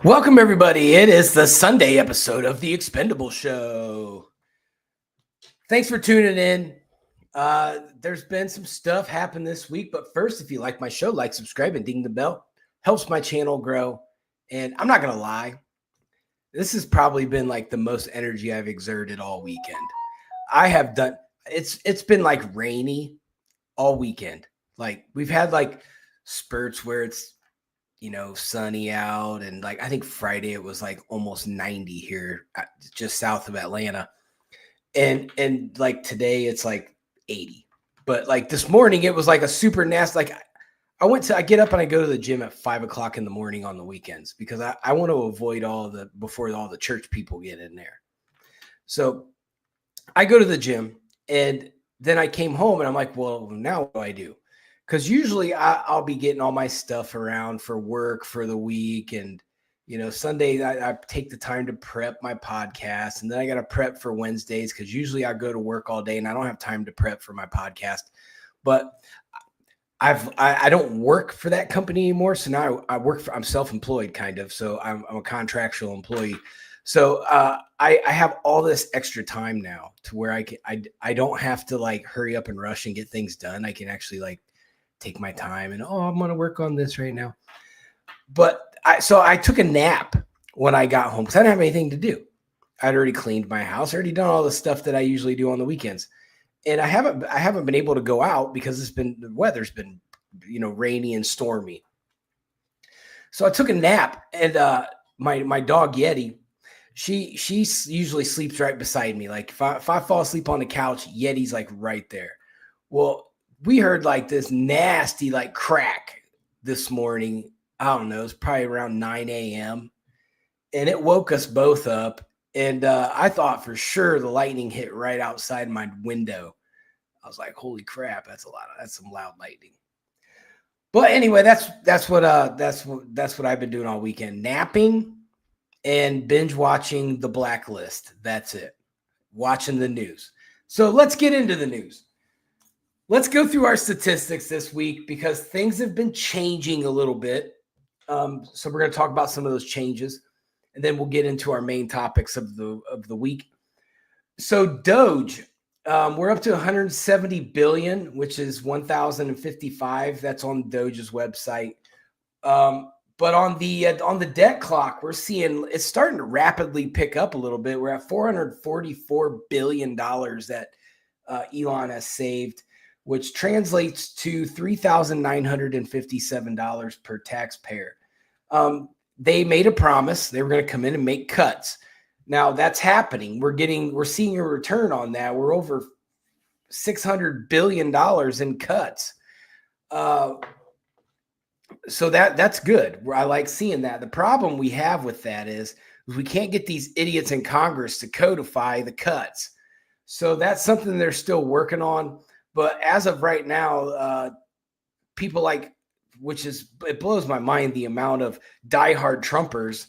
Welcome, everybody. It is the Sunday episode of The Expendable Show. Thanks for tuning in. There's been some stuff happen this week, but first, if you like my show, like, subscribe, and ding the bell. Helps my channel grow. And I'm not going to lie, this has probably been like the most energy I've exerted all weekend. I have done, it's been like rainy all weekend. Like we've had like spurts where it's, sunny out. And like, I think Friday it was like almost 90 here, just south of Atlanta. And like today it's like 80. But like this morning, it was like a super nasty, like I get up and I go to the gym at 5 o'clock in the morning on the weekends because I want to avoid before all the church people get in there. So I go to the gym and then I came home and I'm like, well, now what do I do? Because usually I'll be getting all my stuff around for work for the week. And, Sunday I take the time to prep my podcast. And then I got to prep for Wednesdays because usually I go to work all day and I don't have time to prep for my podcast. But I don't work for that company anymore. So now I'm self-employed kind of. So I'm a contractual employee. So I have all this extra time now to where I don't have to like hurry up and rush and get things done. I can actually like take my time and, I'm going to work on this right now. But I took a nap when I got home because I didn't have anything to do. I'd already cleaned my house, already done all the stuff that I usually do on the weekends. And I haven't been able to go out because the weather's been, rainy and stormy. So I took a nap and my dog Yeti, she usually sleeps right beside me. Like if I fall asleep on the couch, Yeti's like right there. Well, we heard like this nasty like crack this morning. I don't know. It's probably around 9 a.m. And it woke us both up. And I thought for sure the lightning hit right outside my window. I was like, holy crap, that's some loud lightning. But anyway, that's what I've been doing all weekend. Napping and binge watching The Blacklist. That's it. Watching the news. So let's get into the news. Let's go through our statistics this week because things have been changing a little bit. So we're going to talk about some of those changes, and then we'll get into our main topics of the week. So Doge, we're up to 170 billion, which is 1,055. That's on Doge's website. But on the debt clock, we're seeing it's starting to rapidly pick up a little bit. We're at $444 billion that Elon has saved, which translates to $3,957 per taxpayer. They made a promise they were going to come in and make cuts. Now that's happening. We're seeing a return on that. We're over $600 billion in cuts. So that's good. I like seeing that. The problem we have with that is we can't get these idiots in Congress to codify the cuts. So that's something they're still working on. But as of right now, people like, it blows my mind the amount of diehard Trumpers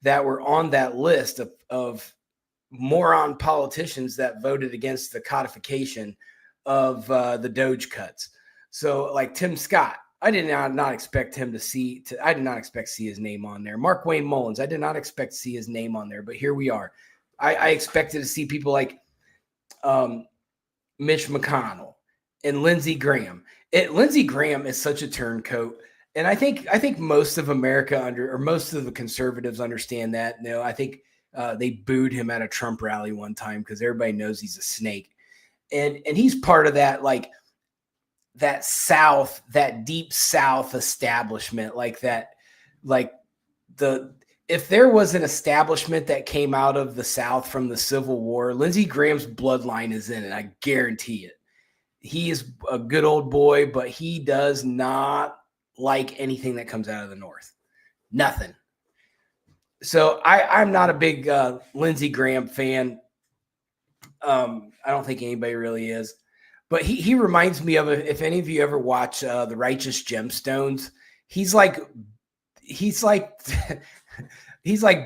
that were on that list of moron politicians that voted against the codification of the Doge cuts. So like Tim Scott, I did not expect him to see his name on there. Mark Wayne Mullins, I did not expect to see his name on there, but here we are. I expected to see people like Mitch McConnell and Lindsey Graham. Lindsey Graham is such a turncoat. And I think most of America most of the conservatives understand that. I think they booed him at a Trump rally one time because everybody knows he's a snake. And he's part of that, like that deep South establishment, if there was an establishment that came out of the South from the Civil War, Lindsey Graham's bloodline is in it. I guarantee it. He is a good old boy, but he does not like anything that comes out of the North. Nothing. So I'm not a big Lindsey Graham fan. I don't think anybody really is. But he reminds me of, if any of you ever watch The Righteous Gemstones, he's like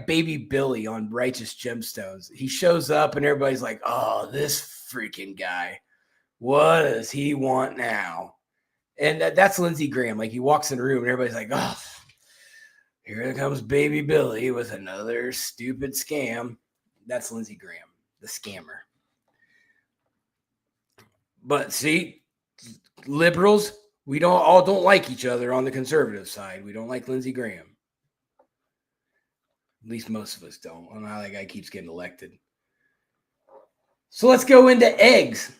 Baby Billy on Righteous Gemstones. He shows up and everybody's like, oh, this freaking guy. What does he want now? And that's Lindsey Graham. Like he walks in the room and everybody's like, oh, Here comes baby Billy with another stupid scam. That's Lindsey Graham, the scammer. But see, liberals, we don't like each other on the conservative side. We don't like Lindsey Graham. At least most of us don't. I don't know how that guy keeps getting elected. So let's go into eggs.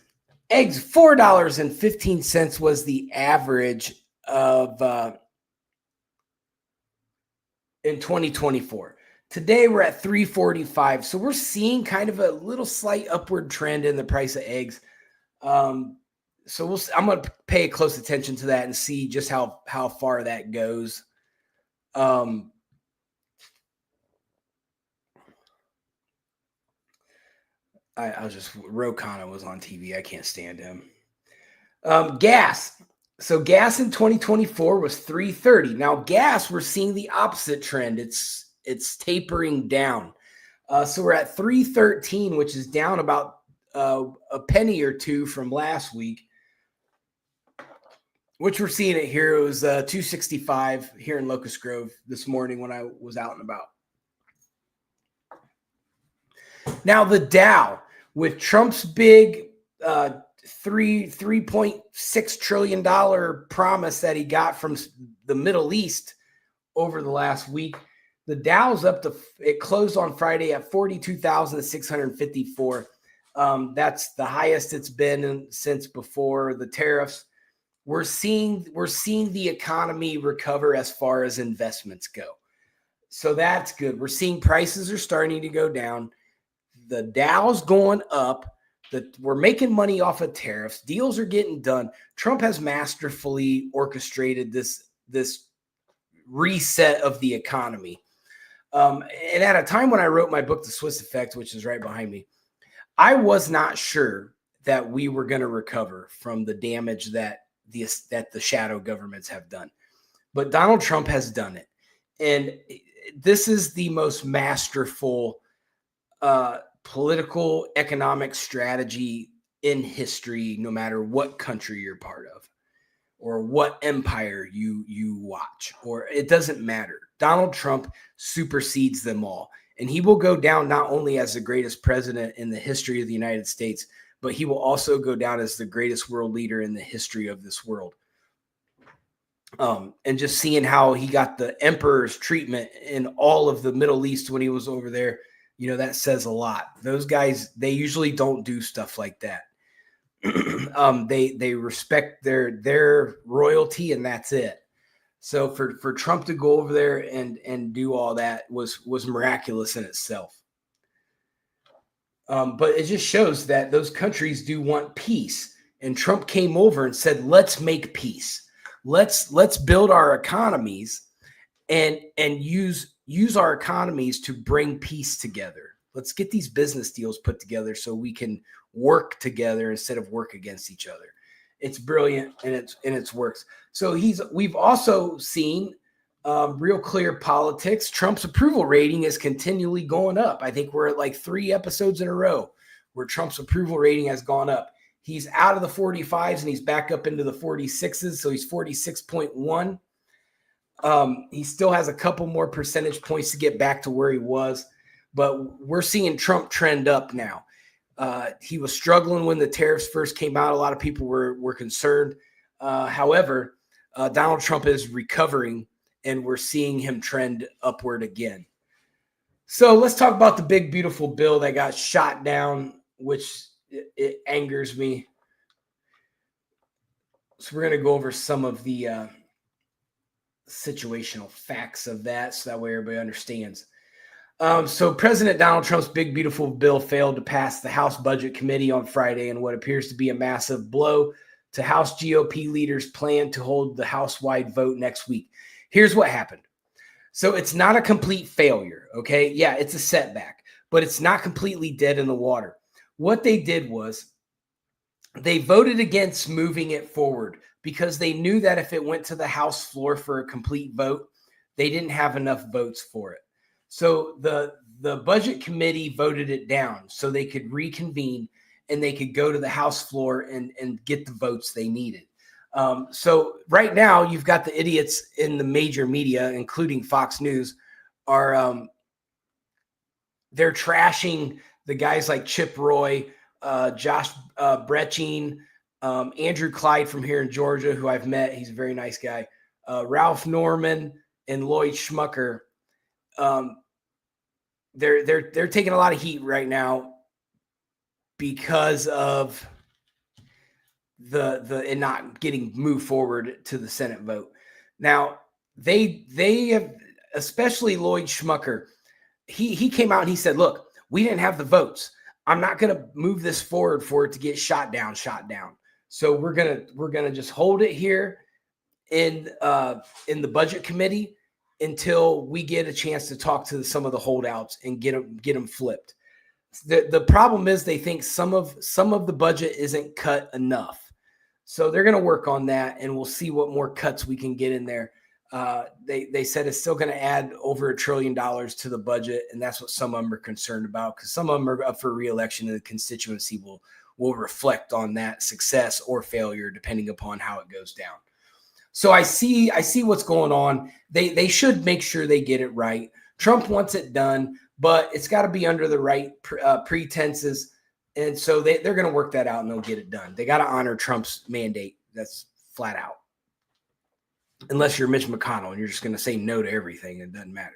Eggs, $4.15 was the average of in 2024. Today we're at $3.45. So we're seeing kind of a little slight upward trend in the price of eggs. So I'm going to pay close attention to that and see just how far that goes. Ro Khanna was on TV. I can't stand him. Gas. So gas in 2024 was $3.30. Now gas, we're seeing the opposite trend. It's tapering down. So we're at $3.13, which is down about a penny or two from last week, which we're seeing it here. It was $2.65 here in Locust Grove this morning when I was out and about. Now the Dow, with Trump's big $3.6 trillion promise that he got from the Middle East over the last week, the Dow's it closed on Friday at 42,654. That's the highest it's been since before the tariffs. We're seeing the economy recover as far as investments go. So that's good. We're seeing prices are starting to go down. The Dow's going up. We're making money off of tariffs. Deals are getting done. Trump has masterfully orchestrated this reset of the economy. And at a time when I wrote my book, The Swiss Effect, which is right behind me, I was not sure that we were going to recover from the damage that the shadow governments have done. But Donald Trump has done it. And this is the most masterful political economic strategy in history, no matter what country you're part of or what empire you watch, or it doesn't matter. Donald Trump supersedes them all, and he will go down not only as the greatest president in the history of the United States, but he will also go down as the greatest world leader in the history of this world. And just seeing how he got the emperor's treatment in all of the Middle East when he was over there, that says a lot. Those guys, they usually don't do stuff like that. They respect their royalty, and that's it. So for Trump to go over there and do all that was miraculous in itself. But it just shows that those countries do want peace. And Trump came over and said, let's make peace. Let's build our economies and use our economies to bring peace together. Let's get these business deals put together so we can work together instead of work against each other. It's brilliant, and it's works. So we've also seen real clear politics. Trump's approval rating is continually going up. I think we're at like 3 episodes in a row where Trump's approval rating has gone up. He's out of the 45s and he's back up into the 46s. So he's 46.1. He still has a couple more percentage points to get back to where he was, but we're seeing Trump trend up now. He was struggling when the tariffs first came out. A lot of people were concerned. However, Donald Trump is recovering, and we're seeing him trend upward again. So let's talk about the big, beautiful bill that got shot down, which it angers me. So we're going to go over some of the situational facts of that, so that way everybody understands. So President Donald Trump's big, beautiful bill failed to pass the House Budget Committee on Friday in what appears to be a massive blow to House GOP leaders' plan to hold the House-wide vote next week. Here's what happened. So it's not a complete failure, okay? Yeah, it's a setback, but it's not completely dead in the water. What they did was they voted against moving it forward because they knew that if it went to the House floor for a complete vote, they didn't have enough votes for it. So the Budget Committee voted it down so they could reconvene and they could go to the House floor and get the votes they needed. So right now you've got the idiots in the major media, including Fox News, are they're trashing the guys like Chip Roy, Josh Bretchin, Andrew Clyde from here in Georgia, who I've met. He's a very nice guy. Ralph Norman and Lloyd Schmucker. They're taking a lot of heat right now because of the not getting moved forward to the Senate vote. Now they have, especially Lloyd Schmucker. He came out and he said, "Look, we didn't have the votes. I'm not going to move this forward for it to get shot down. So we're gonna just hold it here in the budget committee until we get a chance to talk to some of the holdouts and get them flipped." The problem is they think some of the budget isn't cut enough. So they're going to work on that, and we'll see what more cuts we can get in there. They said it's still going to add over $1 trillion to the budget, and that's what some of them are concerned about, because some of them are up for re-election, and the constituency will reflect on that success or failure depending upon how it goes down. So I see what's going on. They should make sure they get it right. Trump wants it done, but it's got to be under the right pretenses. And so they're going to work that out, and they'll get it done. They got to honor Trump's mandate. That's flat out. Unless you're Mitch McConnell and you're just going to say no to everything, it doesn't matter.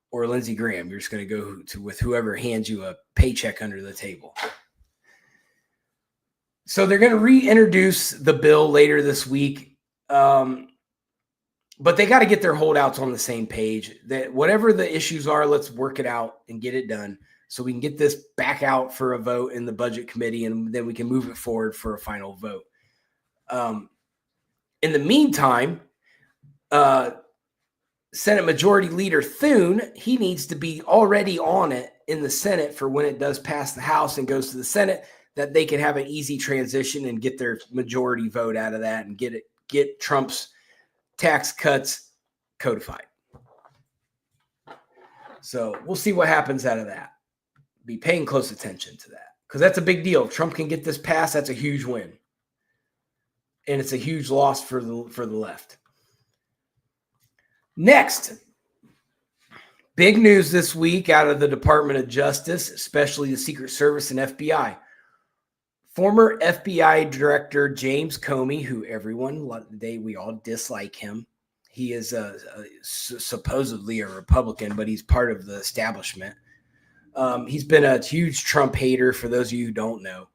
Or Lindsey Graham, you're just going to go with whoever hands you a paycheck under the table. So they're going to reintroduce the bill later this week. But they got to get their holdouts on the same page. That whatever the issues are, let's work it out and get it done, so we can get this back out for a vote in the budget committee, and then we can move it forward for a final vote. In the meantime, Senate Majority Leader Thune, he needs to be already on it in the Senate for when it does pass the House and goes to the Senate, that they can have an easy transition and get their majority vote out of that and get Trump's tax cuts codified. So we'll see what happens out of that. Be paying close attention to that, because that's a big deal. If Trump can get this passed, that's a huge win. And it's a huge loss for the left. Next, big news this week out of the Department of Justice, especially the Secret Service and FBI. Former FBI Director James Comey, who we all dislike him. He is supposedly a Republican, but he's part of the establishment. He's been a huge Trump hater, for those of you who don't know.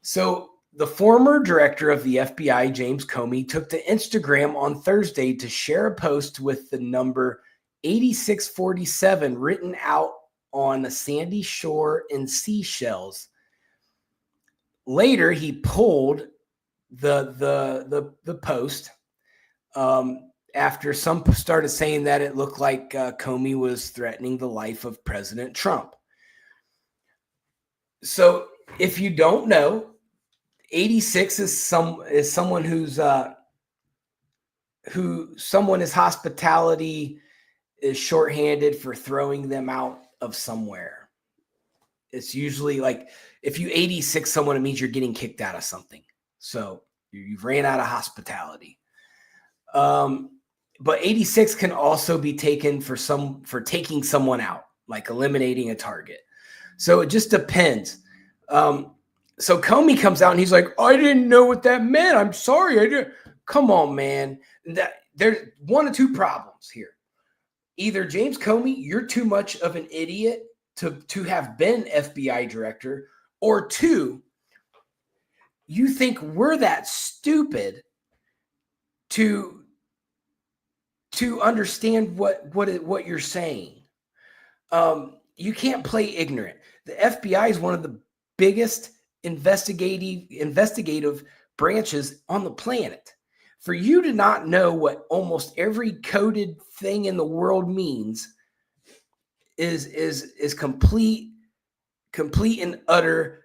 So the former director of the FBI, James Comey, took to Instagram on Thursday to share a post with the number 8647 written out on a sandy shore in Seychelles. Later, he pulled the post after some started saying that it looked like Comey was threatening the life of President Trump. So if you don't know, 86 is someone who's someone's hospitality is shorthanded for throwing them out of somewhere. It's usually like if you 86 someone, it means you're getting kicked out of something. So you've ran out of hospitality. But 86 can also be taken for taking someone out, like eliminating a target. So it just depends. So Comey comes out and he's like, "I didn't know what that meant. I'm sorry. I didn't." Come on, man. There's one of two problems here. Either James Comey, you're too much of an idiot to have been FBI director, or two, you think we're that stupid to understand what you're saying. You can't play ignorant. The FBI is one of the biggest investigative branches on the planet. For you to not know what almost every coded thing in the world means is complete and utter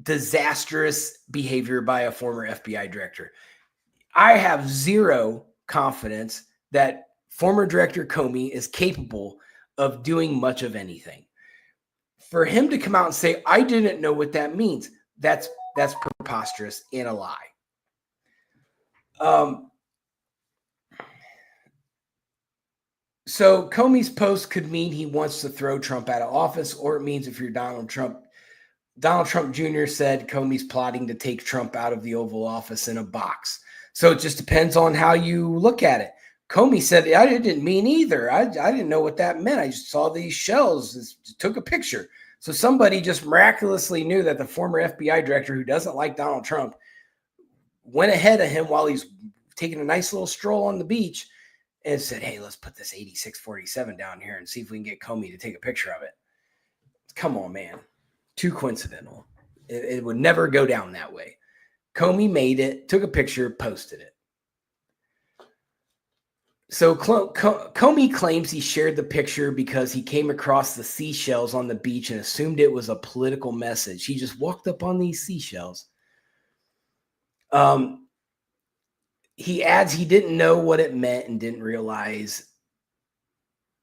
disastrous behavior by a former FBI director. I have zero confidence that former Director Comey is capable of doing much of anything. For him to come out and say, "I didn't know what that means," that's preposterous and a lie. So Comey's post could mean he wants to throw Trump out of office, or it means if you're Donald Trump Jr. said Comey's plotting to take Trump out of the Oval Office in a box. So it just depends on how you look at it. Comey said, I didn't mean either. I didn't know what that meant. I just saw these shells, took a picture. So somebody just miraculously knew that the former FBI director, who doesn't like Donald Trump, went ahead of him while he's taking a nice little stroll on the beach and said, hey, let's put this 8647 down here and see if we can get Comey to take a picture of it. Come on, man. Too coincidental. It would never go down that way. Comey made it, took a picture, posted it. So Comey claims he shared the picture because he came across the seashells on the beach and assumed it was a political message. He just walked up on these seashells. He adds he didn't know what it meant and didn't realize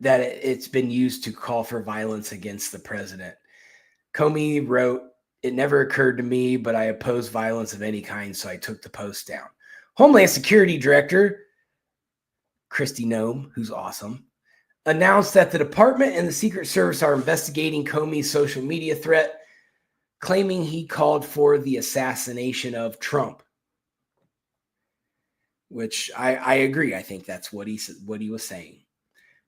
that it's been used to call for violence against the president. Comey wrote, it never occurred to me, but I oppose violence of any kind, so I took the post down. Homeland Security Director Kristi Noem, who's awesome, announced that the department and the Secret Service are investigating Comey's social media threat, claiming he called for the assassination of Trump. Which I agree. I think that's what he was saying.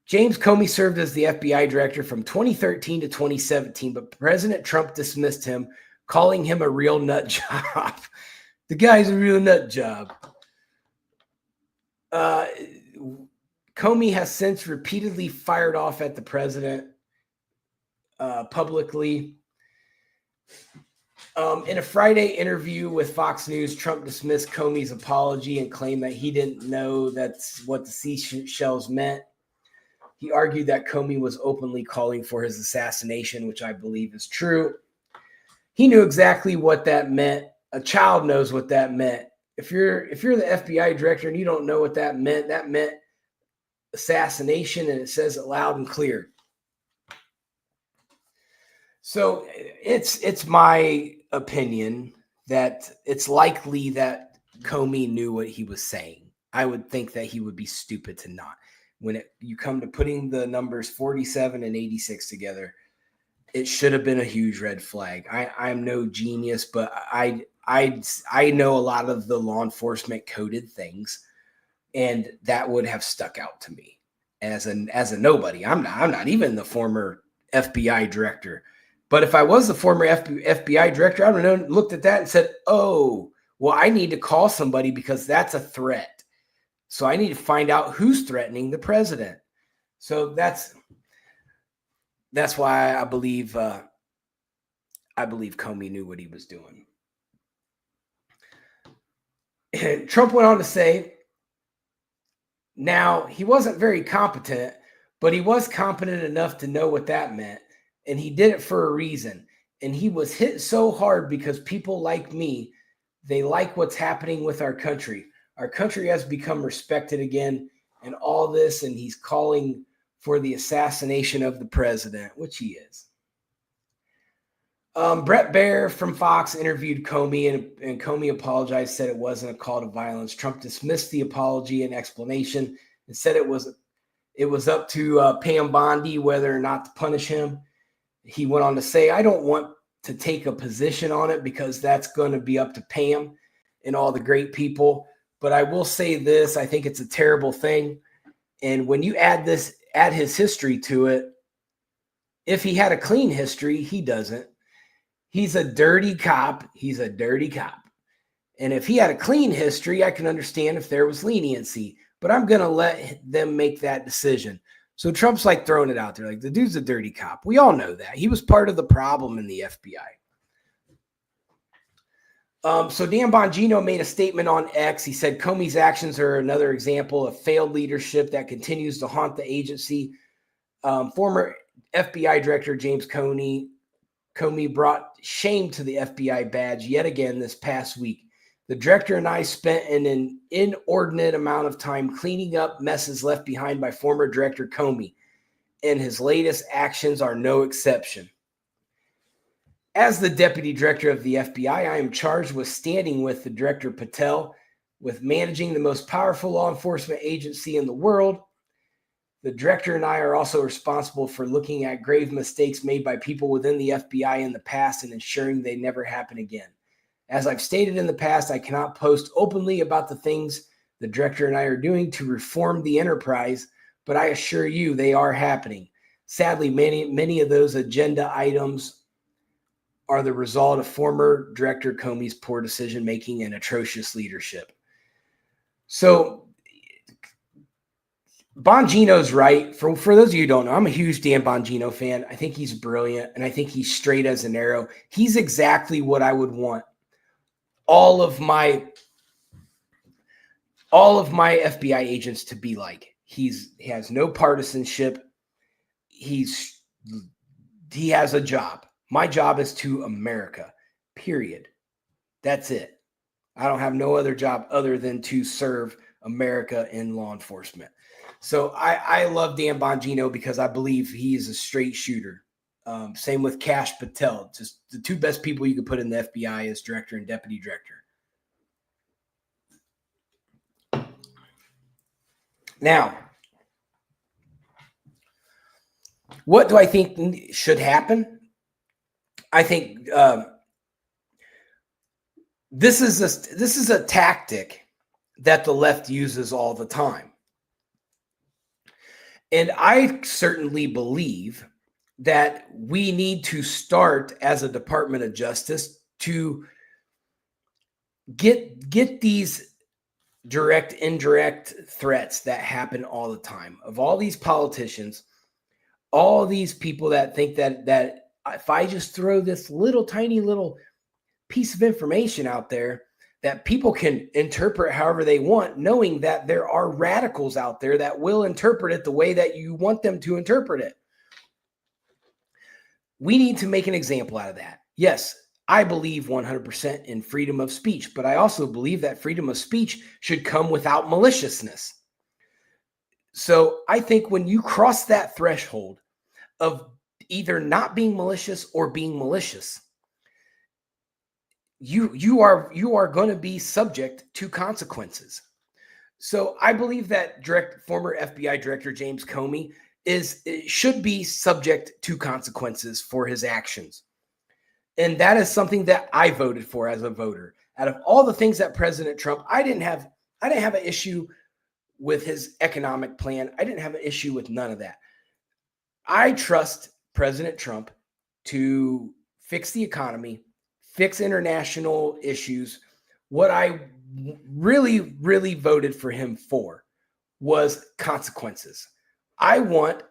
James Comey served as the FBI director from 2013 to 2017, but President Trump dismissed him, calling him a real nut job. The guy's a real nut job. Comey has since repeatedly fired off at the president publicly. In a Friday interview with Fox News, Trump dismissed Comey's apology and claimed that he didn't know that's what the seashells meant. He argued that Comey was openly calling for his assassination, which I believe is true. He knew exactly what that meant. A child knows what that meant. If you're the FBI director and you don't know what that meant assassination, and it says it loud and clear. So it's my opinion that it's likely that Comey knew what he was saying. I would think that he would be stupid to not. When you come to putting the numbers 47 and 86 together, it should have been a huge red flag. I'm no genius, but I know a lot of the law enforcement coded things, and that would have stuck out to me as a nobody. I'm not even the former FBI director. But if I was the former FBI director, I would have looked at that and said, oh, well, I need to call somebody because that's a threat. So I need to find out who's threatening the president. So that's why I believe Comey knew what he was doing. Trump went on to say, now he wasn't very competent, but he was competent enough to know what that meant. And he did it for a reason. And he was hit so hard because people like me, they like what's happening with our country. Our country has become respected again and all this. And he's calling for the assassination of the president, which he is. Brett Baer from Fox interviewed Comey, and Comey apologized, said it wasn't a call to violence. Trump dismissed the apology and explanation and said it was up to Pam Bondi whether or not to punish him. He went on to say, I don't want to take a position on it because that's going to be up to Pam and all the great people. But I will say this, I think it's a terrible thing. And when you add his history to it, if he had a clean history, he doesn't. He's a dirty cop. He's a dirty cop. And if he had a clean history, I can understand if there was leniency. But I'm going to let them make that decision. So Trump's like throwing it out there. Like, the dude's a dirty cop. We all know that. He was part of the problem in the FBI. So Dan Bongino made a statement on X. He said Comey's actions are another example of failed leadership that continues to haunt the agency. Former FBI Director James Comey brought shame to the FBI badge yet again this past week. The director and I spent an inordinate amount of time cleaning up messes left behind by former Director Comey, and his latest actions are no exception. As the Deputy Director of the FBI, I am charged with standing with the Director Patel with managing the most powerful law enforcement agency in the world. The director and I are also responsible for looking at grave mistakes made by people within the FBI in the past and ensuring they never happen again. As I've stated in the past, I cannot post openly about the things the director and I are doing to reform the enterprise, but I assure you they are happening. Sadly, many of those agenda items are the result of former Director Comey's poor decision-making and atrocious leadership. So Bongino's right. For those of you who don't know, I'm a huge Dan Bongino fan. I think he's brilliant, and I think he's straight as an arrow. He's exactly what I would want all of my FBI agents to be like. He has no partisanship. He has a job. My job is to America, period. That's it. I don't have no other job other than to serve America in law enforcement. So I love Dan Bongino because I believe he is a straight shooter. Same with Kash Patel. Just the two best people you could put in the FBI as director and deputy director. Now, what do I think should happen? I think this is a tactic that the left uses all the time. And I certainly believe that we need to start as a Department of Justice to get these direct, indirect threats that happen all the time of all these politicians, all these people that think that if I just throw this tiny little piece of information out there, that people can interpret however they want, knowing that there are radicals out there that will interpret it the way that you want them to interpret it. We need to make an example out of that. Yes, I believe 100% in freedom of speech, but I also believe that freedom of speech should come without maliciousness. So I think when you cross that threshold of either not being malicious or being malicious, you are going to be subject to consequences. So I believe that former FBI Director James Comey should be subject to consequences for his actions. And that is something that I voted for as a voter. Out of all the things that President Trump, I didn't have an issue with his economic plan. I didn't have an issue with none of that. I trust President Trump to fix the economy, fix international issues. What I really, really voted for him for was consequences. I want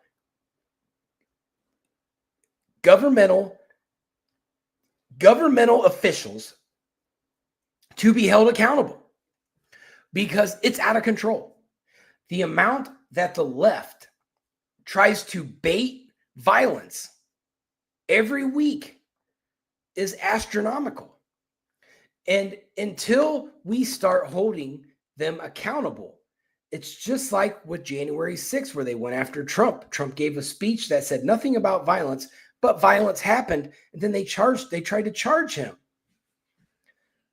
governmental officials to be held accountable because it's out of control. The amount that the left tries to bait violence every week is astronomical. And until we start holding them accountable, it's just like with January 6th, where they went after Trump. Trump gave a speech that said nothing about violence, but violence happened. And then they tried to charge him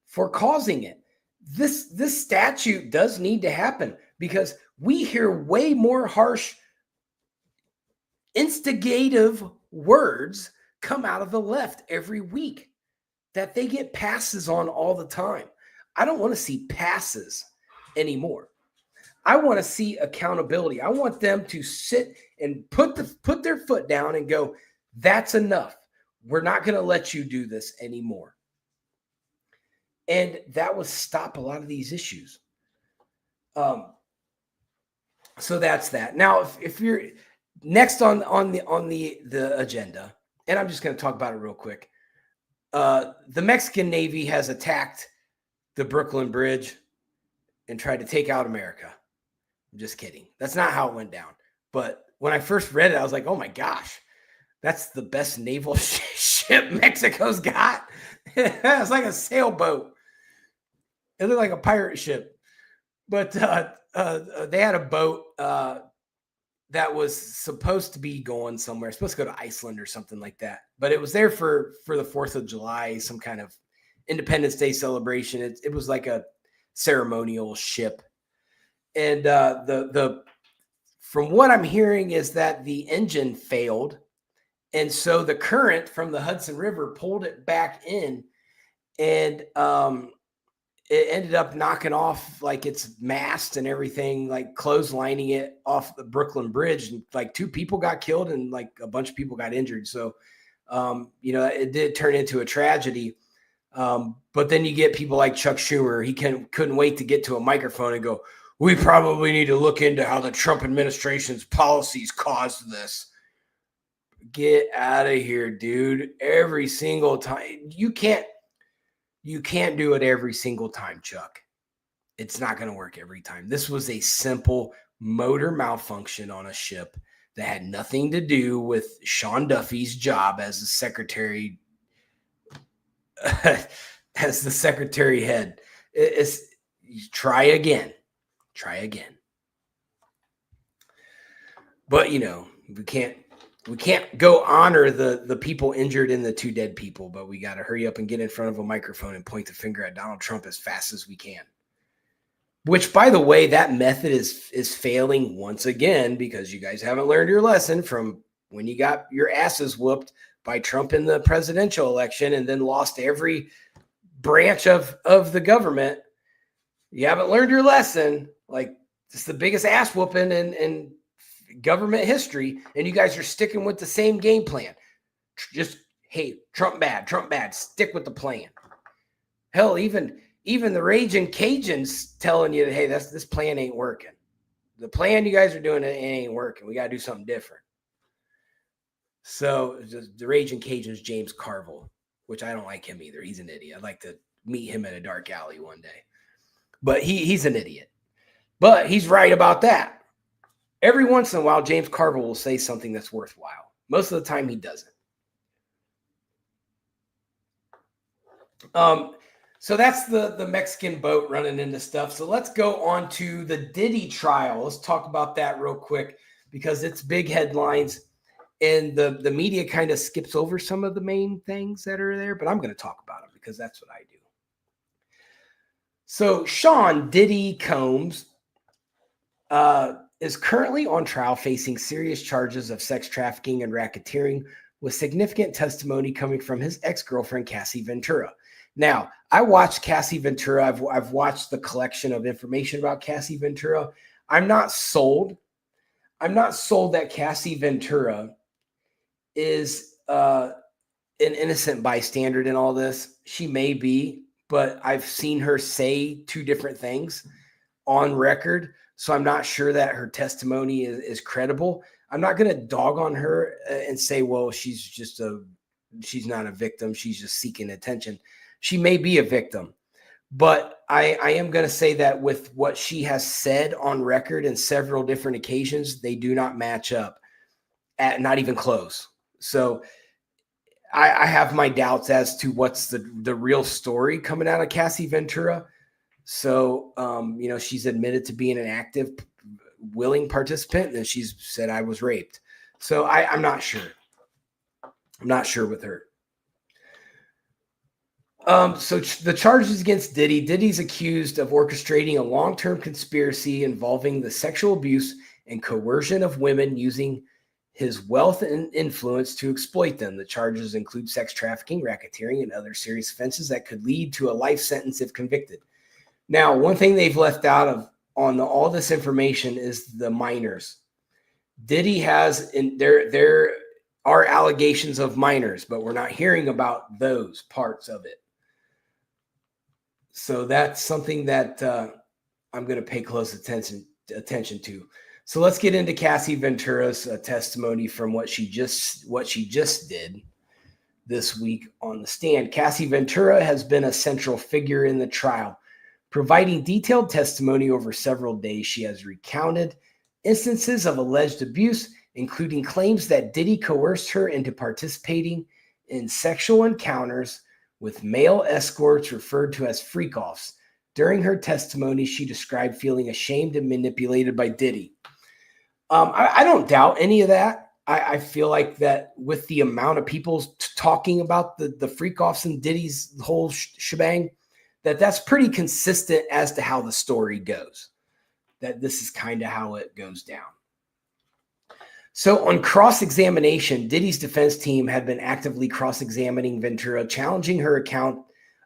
for causing it. This statute does need to happen because we hear way more harsh, instigative words come out of the left every week that they get passes on all the time. I don't want to see passes anymore. I want to see accountability. I want them to sit and put their foot down and go, that's enough. We're not going to let you do this anymore. And that would stop a lot of these issues. So that's that. Now, if you're next on the agenda, and I'm just going to talk about it real quick. The Mexican Navy has attacked the Brooklyn Bridge and tried to take out America. I'm just kidding. That's not how it went down. But when I first read it, I was like, oh my gosh, that's the best naval ship Mexico's got. It's like a sailboat. It looked like a pirate ship. But they had a boat that was supposed to be going somewhere, supposed to go to Iceland or something like that. But it was there for the 4th of July, some kind of Independence Day celebration. It was like a ceremonial ship. And the from what I'm hearing is that the engine failed. And so the current from the Hudson River pulled it back in, and it ended up knocking off like its mast and everything, like clotheslining it off the Brooklyn Bridge. And like 2 people got killed and like a bunch of people got injured. So, it did turn into a tragedy. But then you get people like Chuck Schumer. He couldn't wait to get to a microphone and go, "We probably need to look into how the Trump administration's policies caused this." Get out of here, dude. Every single time. You can't do it every single time, Chuck. It's not going to work every time. This was a simple motor malfunction on a ship that had nothing to do with Sean Duffy's job as the secretary as the secretary head. Try again. But we can't go honor the people injured and the 2 dead people, but we got to hurry up and get in front of a microphone and point the finger at Donald Trump as fast as we can. Which, by the way, that method is failing once again, because you guys haven't learned your lesson from when you got your asses whooped by Trump in the presidential election and then lost every branch of the government. You haven't learned your lesson. Like, it's the biggest ass whooping in government history, and you guys are sticking with the same game plan. Just, hey, Trump bad, stick with the plan. Hell, even the Raging Cajuns telling you that, hey, this plan ain't working. The plan you guys are doing, it ain't working. We got to do something different. So the Raging Cajuns, James Carville, which I don't like him either. He's an idiot. I'd like to meet him in a dark alley one day. But he's an idiot. But he's right about that. Every once in a while, James Carville will say something that's worthwhile. Most of the time, he doesn't. So that's the Mexican boat running into stuff. So let's go on to the Diddy trial. Let's talk about that real quick, because it's big headlines, and the media kind of skips over some of the main things that are there, but I'm going to talk about them because that's what I do. So Sean Diddy Combs is currently on trial facing serious charges of sex trafficking and racketeering, with significant testimony coming from his ex-girlfriend, Cassie Ventura. Now, I watched Cassie Ventura. I've watched the collection of information about Cassie Ventura. I'm not sold that Cassie Ventura is an innocent bystander in all this. She may be, but I've seen her say 2 different things on record, so I'm not sure that her testimony is credible. I'm not going to dog on her and say, well, she's not a victim. She's just seeking attention. She may be a victim, but I am going to say that with what she has said on record in several different occasions, they do not match up, not even close. So I have my doubts as to what's the real story coming out of Cassie Ventura. So, she's admitted to being an active, willing participant, and she's said, I was raped. So I'm not sure. I'm not sure with her. So the charges against Diddy's accused of orchestrating a long-term conspiracy involving the sexual abuse and coercion of women, using his wealth and influence to exploit them. The charges include sex trafficking, racketeering, and other serious offenses that could lead to a life sentence if convicted. Now, one thing they've left out on all this information is the minors. Diddy has, there are allegations of minors, but we're not hearing about those parts of it. So that's something that I'm going to pay close attention to. So let's get into Cassie Ventura's testimony from what she just did this week on the stand. Cassie Ventura has been a central figure in the trial, providing detailed testimony over several days. She has recounted instances of alleged abuse, including claims that Diddy coerced her into participating in sexual encounters with male escorts referred to as freak-offs. During her testimony, she described feeling ashamed and manipulated by Diddy. I don't doubt any of that. I feel like that with the amount of people talking about the freak-offs and Diddy's whole shebang, that's pretty consistent as to how the story goes, that this is kind of how it goes down. So on cross-examination, Diddy's defense team had been actively cross-examining Ventura, challenging her account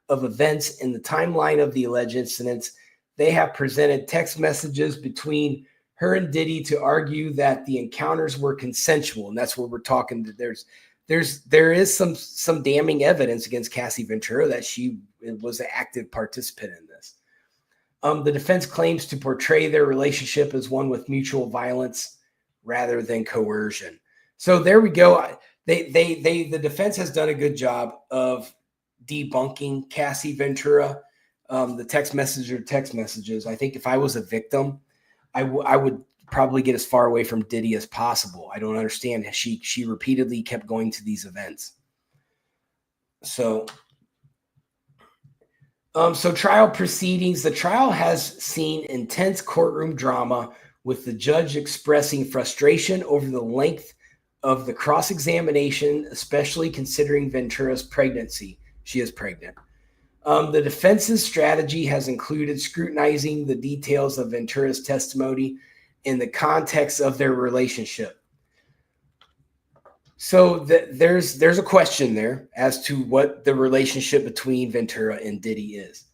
of events in the timeline of the alleged incidents. They have presented text messages between her and Diddy to argue that the encounters were consensual, and that's where we're talking. There is some damning evidence against Cassie Ventura that she was an active participant in this. The defense claims to portray their relationship as one with mutual violence rather than coercion. So there we go. The defense has done a good job of debunking Cassie Ventura. The text messages. I think if I was a victim, I would probably get as far away from Diddy as possible. I don't understand. She repeatedly kept going to these events. So trial proceedings. The trial has seen intense courtroom drama, with the judge expressing frustration over the length of the cross-examination, especially considering Ventura's pregnancy. She is pregnant. The defense's strategy has included scrutinizing the details of Ventura's testimony in the context of their relationship. So there's a question there as to what the relationship between Ventura and Diddy is.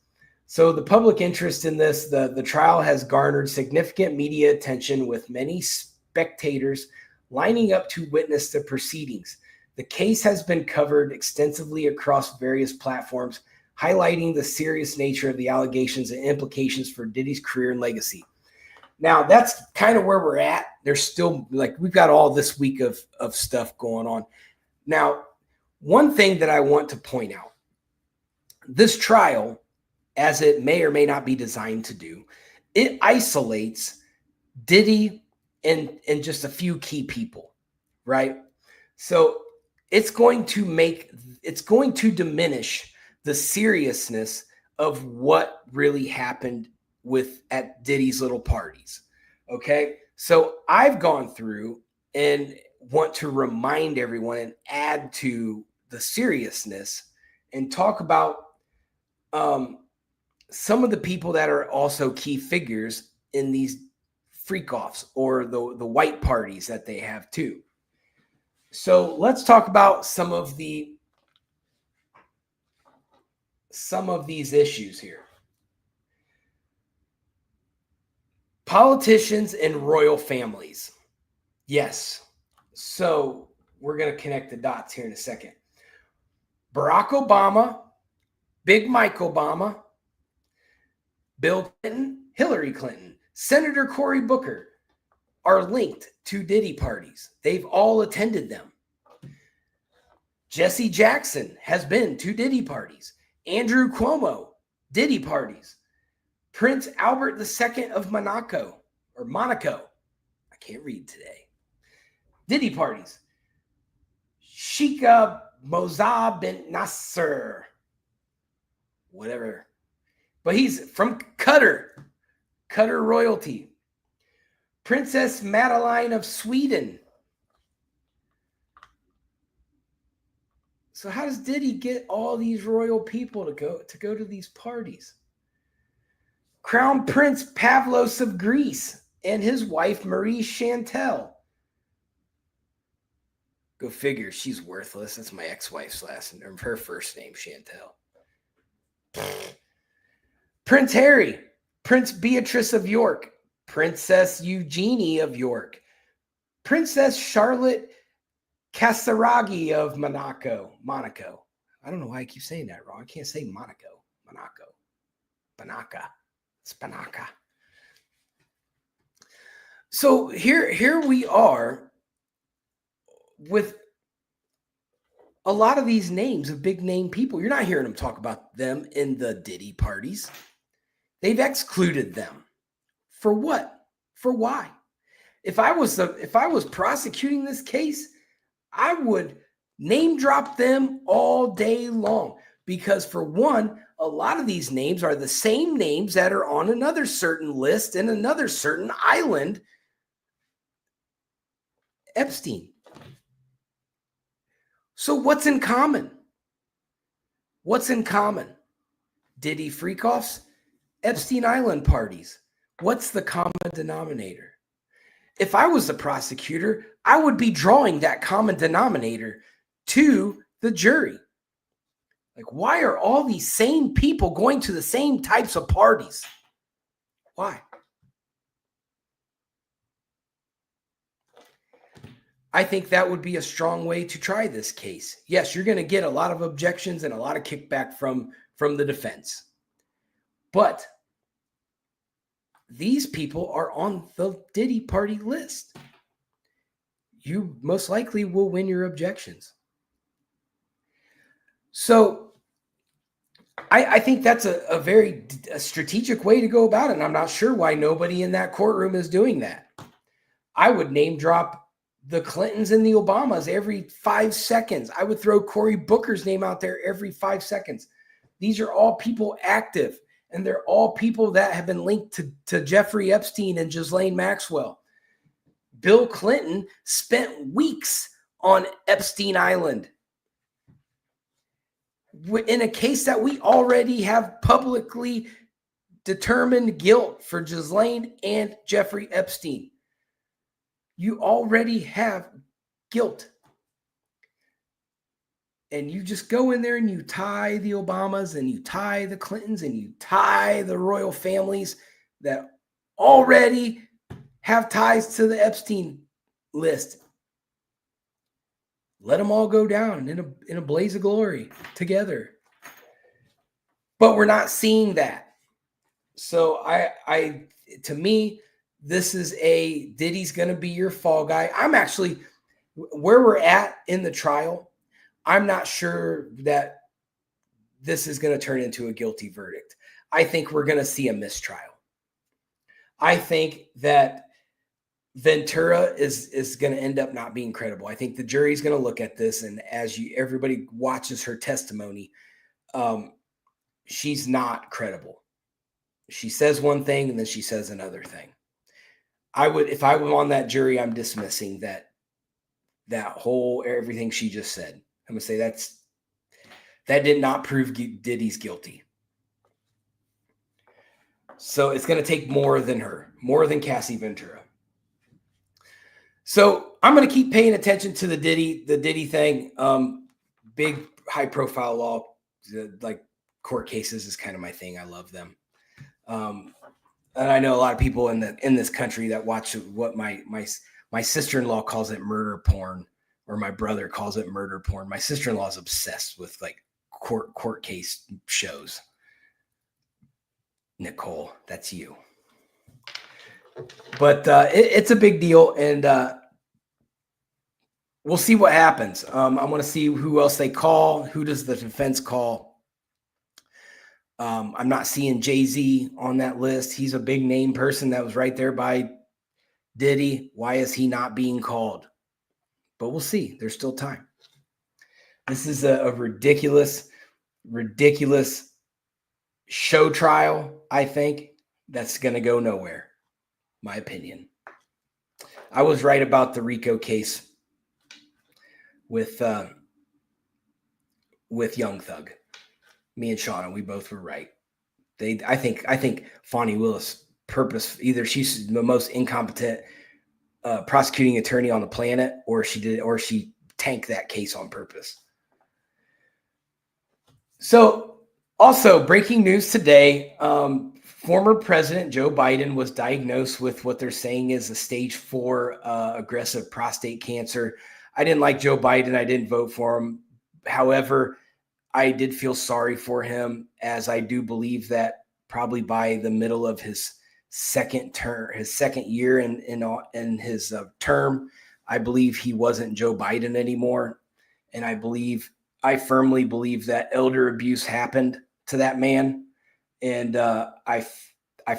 So the public interest in this, the trial has garnered significant media attention, with many spectators lining up to witness the proceedings. The case has been covered extensively across various platforms, highlighting the serious nature of the allegations and implications for Diddy's career and legacy. Now, that's kind of where we're at. There's still, we've got all this week of stuff going on. Now, one thing that I want to point out, this trial, as it may or may not be designed to do, it isolates Diddy and just a few key people, right? So it's going to diminish the seriousness of what really happened at Diddy's little parties. Okay. So I've gone through and want to remind everyone and add to the seriousness and talk about some of the people that are also key figures in these freak-offs or the white parties that they have too. So let's talk about some of these issues here. Politicians and royal families. Yes. So we're going to connect the dots here in a second. Barack Obama, Big Mike Obama, Bill Clinton, Hillary Clinton, Senator Cory Booker are linked to Diddy parties. They've all attended them. Jesse Jackson has been to Diddy parties. Andrew Cuomo, Diddy parties. Prince Albert II of Monaco. I can't read today. Diddy parties. Sheikh Moza bin Nasser. Whatever. But he's from Qatar royalty. Princess Madeline of Sweden. So how does Diddy get all these royal people to go to these parties? Crown Prince Pavlos of Greece and his wife Marie Chantal. Go figure, she's worthless. That's my ex-wife's last name, her first name, Chantal. Prince Harry, Prince Beatrice of York, Princess Eugenie of York, Princess Charlotte Casaraghi of Monaco. I don't know why I keep saying that wrong. I can't say Monaco. Spanaca. So here we are with a lot of these names of big name people. You're not hearing them talk about them in the Diddy parties. They've excluded them. For what? For why? If I was prosecuting this case, I would name drop them all day long, because for one, a lot of these names are the same names that are on another certain list in another certain island. Epstein. So what's in common? What's in common? Diddy freak-offs, Epstein Island parties. What's the common denominator? If I was the prosecutor, I would be drawing that common denominator to the jury. Like, why are all these same people going to the same types of parties? Why? I think that would be a strong way to try this case. Yes, you're going to get a lot of objections and a lot of kickback from the defense. But these people are on the Diddy party list. You most likely will win your objections. So I think that's a very strategic way to go about it. And I'm not sure why nobody in that courtroom is doing that. I would name drop the Clintons and the Obamas every 5 seconds. I would throw Cory Booker's name out there every 5 seconds. These are all people active, and they're all people that have been linked to Jeffrey Epstein and Ghislaine Maxwell. Bill Clinton spent weeks on Epstein Island in a case that we already have publicly determined guilt for Ghislaine and Jeffrey Epstein. You already have guilt. And you just go in there and you tie the Obamas and you tie the Clintons and you tie the royal families that already have ties to the Epstein list. Let them all go down in a blaze of glory together. But we're not seeing that. So to me, this is Diddy's going to be your fall guy. I'm actually, where we're at in the trial, I'm not sure that this is going to turn into a guilty verdict. I think we're going to see a mistrial. I think that Ventura is going to end up not being credible. I think the jury's going to look at this, and as everybody watches her testimony, she's not credible. She says one thing and then she says another thing. If I were on that jury, I'm dismissing that whole everything she just said. I'm going to say that did not prove Diddy's guilty. So it's going to take more than her, more than Cassie Ventura. So I'm going to keep paying attention to the Diddy thing. Big high profile law, like court cases is kind of my thing. I love them. And I know a lot of people in this country that watch what my sister-in-law calls it murder porn, or my brother calls it murder porn. My sister-in-law is obsessed with like court case shows. Nicole, that's you. But it's a big deal, and we'll see what happens. I want to see who else they call. Who does the defense call? I'm not seeing Jay-Z on that list. He's a big name person that was right there by Diddy. Why is he not being called? But we'll see. There's still time. This is a ridiculous show trial, I think, that's going to go nowhere. My opinion. I was right about the RICO case with Young Thug. Me and Shauna, we both were right. I think Fonnie Willis either she's the most incompetent prosecuting attorney on the planet, or she tanked that case on purpose. So, also breaking news today. Former President Joe Biden was diagnosed with what they're saying is a stage 4 aggressive prostate cancer. I didn't like Joe Biden. I didn't vote for him. However, I did feel sorry for him, as I do believe that probably by the middle of his second year in his term, I believe he wasn't Joe Biden anymore. And I firmly believe that elder abuse happened to that man. And I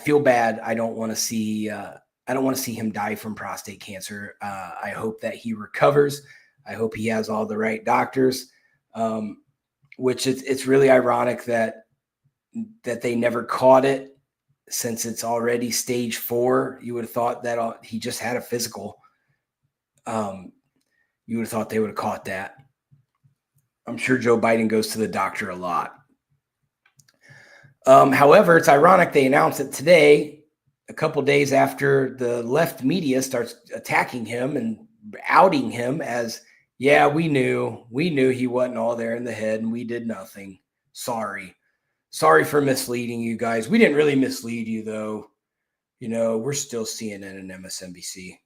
feel bad. I don't want to see him die from prostate cancer. I hope that he recovers. I hope he has all the right doctors. Which it's really ironic that they never caught it, since it's already stage 4. You would have thought that he just had a physical. You would have thought they would have caught that. I'm sure Joe Biden goes to the doctor a lot. However, it's ironic they announced it today, a couple days after the left media starts attacking him and outing him as, yeah, we knew he wasn't all there in the head and we did nothing. Sorry for misleading you guys. We didn't really mislead you though. We're still CNN and MSNBC,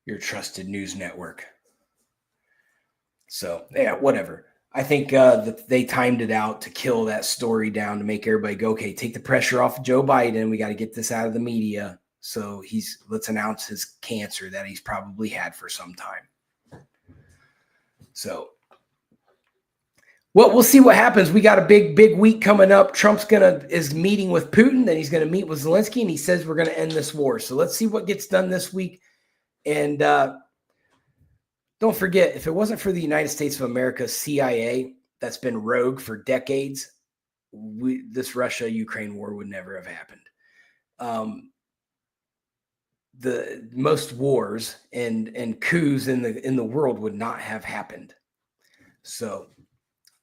your trusted news network. So yeah, whatever. I think that they timed it out to kill that story down to make everybody go, okay, take the pressure off of Joe Biden. We got to get this out of the media. So let's announce his cancer that he's probably had for some time. So, well, we'll see what happens. We got a big week coming up. Trump's is meeting with Putin, then he's going to meet with Zelensky, and he says we're going to end this war. So let's see what gets done this week. And don't forget, if it wasn't for the United States of America, CIA, that's been rogue for decades, this Russia-Ukraine war would never have happened. The most wars and coups in the world would not have happened. So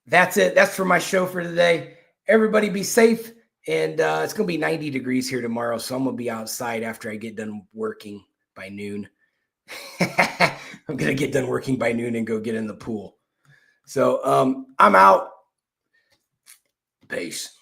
that's it. That's for my show for today. Everybody be safe. And it's going to be 90 degrees here tomorrow. So I'm going to be outside after I get done working by noon. I'm going to get done working by noon and go get in the pool. So I'm out. Peace.